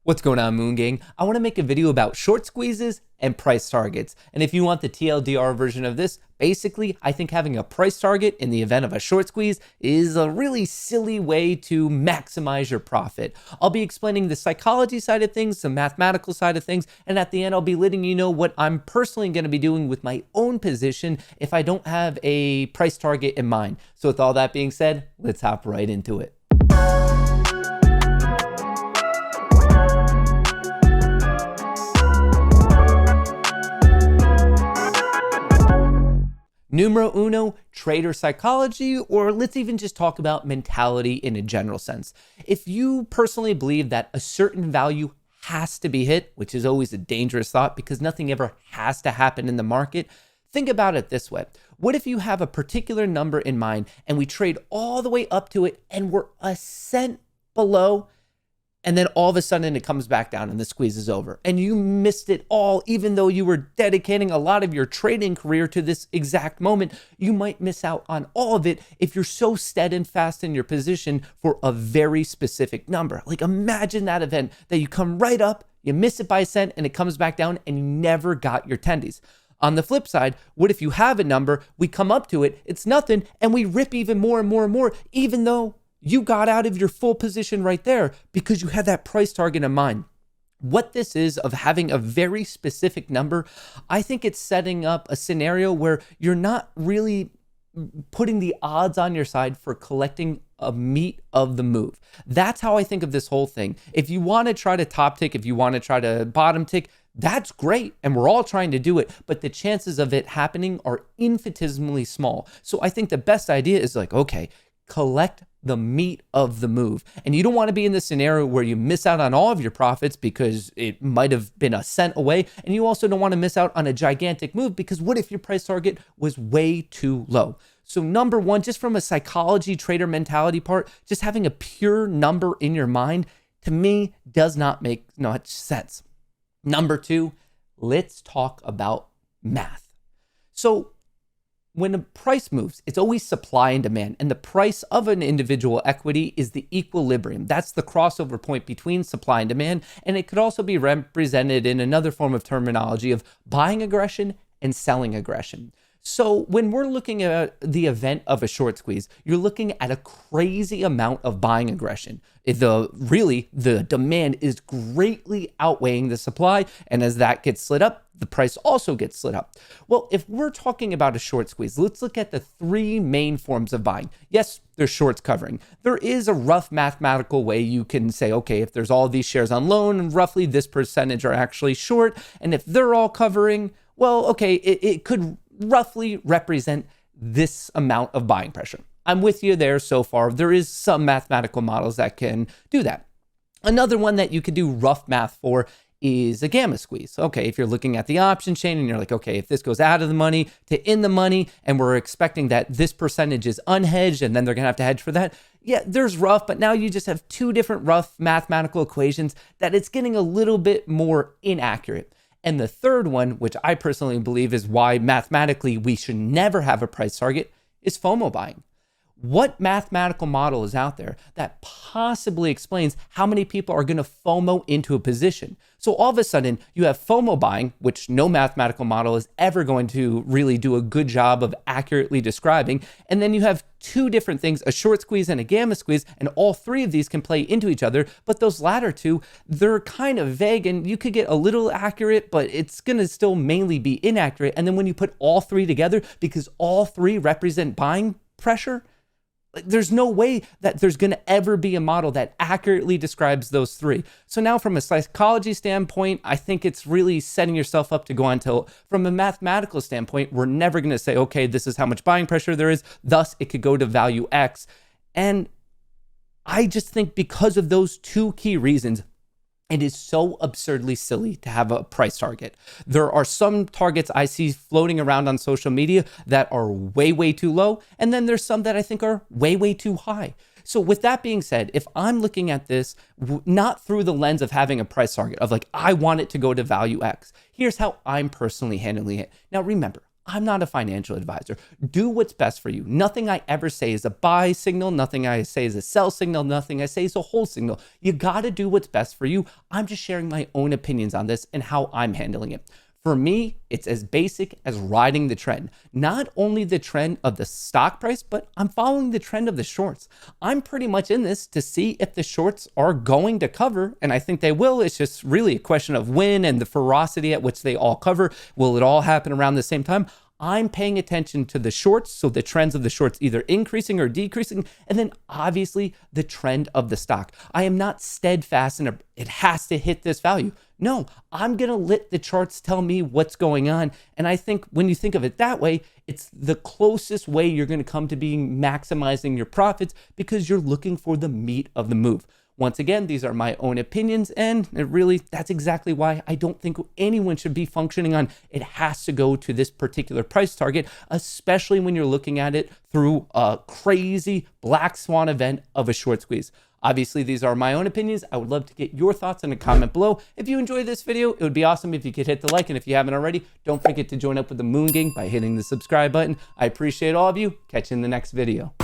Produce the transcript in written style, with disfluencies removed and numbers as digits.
What's going on, Moon Gang? I want to make a video about short squeezes and price targets. And if you want the TLDR version of this, basically, I think having a price target in the event of a short squeeze is a really silly way to maximize your profit. I'll be explaining the psychology side of things, the mathematical side of things, and at the end, I'll be letting you know what I'm personally going to be doing with my own position if I don't have a price target in mind. So with all that being said, let's hop right into it. Numero uno, trader psychology, or let's even just talk about mentality in a general sense. If you personally believe that a certain value has to be hit, which is always a dangerous thought because nothing ever has to happen in the market, think about it this way. What if you have a particular number in mind and we trade all the way up to it and we're a cent below, and then all of a sudden it comes back down and the squeeze is over and you missed it all, even though you were dedicating a lot of your trading career to this exact moment? You might miss out on all of it if you're so steadfast in your position for a very specific number. Like, imagine that event that you come right up, you miss it by a cent and it comes back down and you never got your tendies. On the flip side, what if you have a number, we come up to it, it's nothing, and we rip even more and more and more, even though you got out of your full position right there because you had that price target in mind. What this is of having a very specific number, I think it's setting up a scenario where you're not really putting the odds on your side for collecting a meat of the move. That's how I think of this whole thing. If you want to try to top tick, if you want to try to bottom tick, that's great. And we're all trying to do it, but the chances of it happening are infinitesimally small. So I think the best idea is like, okay, collect the meat of the move. And you don't want to be in this scenario where you miss out on all of your profits because it might have been a cent away. And you also don't want to miss out on a gigantic move because what if your price target was way too low? So number one, just from a psychology trader mentality part, just having a pure number in your mind, to me, does not make much sense. Number two, let's talk about math. So when a price moves, it's always supply and demand, and the price of an individual equity is the equilibrium. That's the crossover point between supply and demand, and it could also be represented in another form of terminology of buying aggression and selling aggression. So when we're looking at the event of a short squeeze, you're looking at a crazy amount of buying aggression. The demand is greatly outweighing the supply, and as that gets slid up, the price also gets slid up. Well, if we're talking about a short squeeze, let's look at the three main forms of buying. Yes, there's shorts covering. There is a rough mathematical way you can say, okay, if there's all these shares on loan, roughly this percentage are actually short. And if they're all covering, well, okay, it could roughly represent this amount of buying pressure. I'm with you there so far. There is some mathematical models that can do that. Another one that you could do rough math for is a gamma squeeze. Okay, if you're looking at the option chain and you're like, okay, if this goes out of the money to in the money, and we're expecting that this percentage is unhedged and then they're gonna have to hedge for that. Yeah, there's rough, but now you just have two different rough mathematical equations that it's getting a little bit more inaccurate. And the third one, which I personally believe is why mathematically we should never have a price target, is FOMO buying. What mathematical model is out there that possibly explains how many people are going to FOMO into a position? So all of a sudden you have FOMO buying, which no mathematical model is ever going to really do a good job of accurately describing. And then you have two different things, a short squeeze and a gamma squeeze, and all three of these can play into each other. But those latter two, they're kind of vague and you could get a little accurate, but it's going to still mainly be inaccurate. And then when you put all three together, because all three represent buying pressure, there's no way that there's going to ever be a model that accurately describes those three. So now from a psychology standpoint, I think it's really setting yourself up to go on tilt. From a mathematical standpoint, we're never going to say, okay, this is how much buying pressure there is, thus it could go to value X. And I just think because of those two key reasons, it is so absurdly silly to have a price target. There are some targets I see floating around on social media that are way, way too low. And then there's some that I think are way, way too high. So with that being said, if I'm looking at this not through the lens of having a price target of like, I want it to go to value X, here's how I'm personally handling it. Now, remember, I'm not a financial advisor. Do what's best for you. Nothing I ever say is a buy signal. Nothing I say is a sell signal. Nothing I say is a hold signal. You got to do what's best for you. I'm just sharing my own opinions on this and how I'm handling it. For me, it's as basic as riding the trend. Not only the trend of the stock price, but I'm following the trend of the shorts. I'm pretty much in this to see if the shorts are going to cover, and I think they will. It's just really a question of when and the ferocity at which they all cover. Will it all happen around the same time? I'm paying attention to the shorts, so the trends of the shorts either increasing or decreasing, and then obviously the trend of the stock. I am not steadfast in it has to hit this value. No, I'm gonna let the charts tell me what's going on. And I think when you think of it that way, it's the closest way you're gonna come to being maximizing your profits because you're looking for the meat of the move. Once again, these are my own opinions, and that's exactly why I don't think anyone should be functioning on it has to go to this particular price target, especially when you're looking at it through a crazy black swan event of a short squeeze. Obviously, these are my own opinions. I would love to get your thoughts in a comment below. If you enjoyed this video, it would be awesome if you could hit the like, and if you haven't already, don't forget to join up with the Moon Gang by hitting the subscribe button. I appreciate all of you. Catch you in the next video.